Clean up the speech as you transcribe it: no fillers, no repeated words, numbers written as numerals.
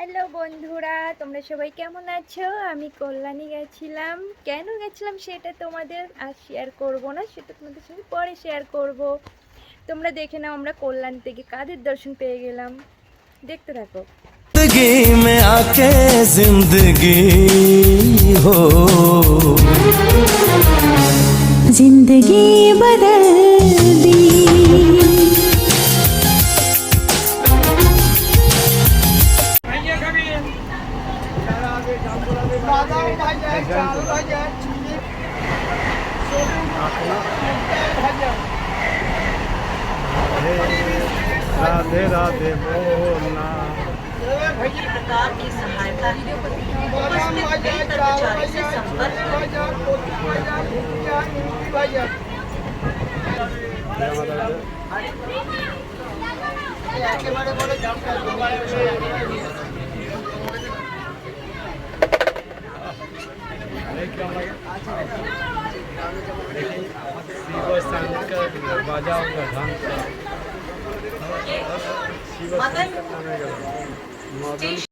Hello বন্ধুরা, তোমরা সবাই কেমন আছো? আমি কল্যাণী গেছিলাম। কেন গেছিলাম সেটা তোমাদের আর শেয়ার করব না, সেটা তোমাদের সঙ্গে পরে শেয়ার করব। তোমরা দেখে নাও আমরা কল্যাণী থেকে কাদের দর্শন পেয়ে গেলাম। দেখতে থাকো। जिंदगी में आके जिंदगी हो, जिंदगी बदल दी। राधे राधे बोलना। प्रकार की सहायता उपस्थित रेल कर्मचारी से संपर्क बाजा होगा ढंग से। मदन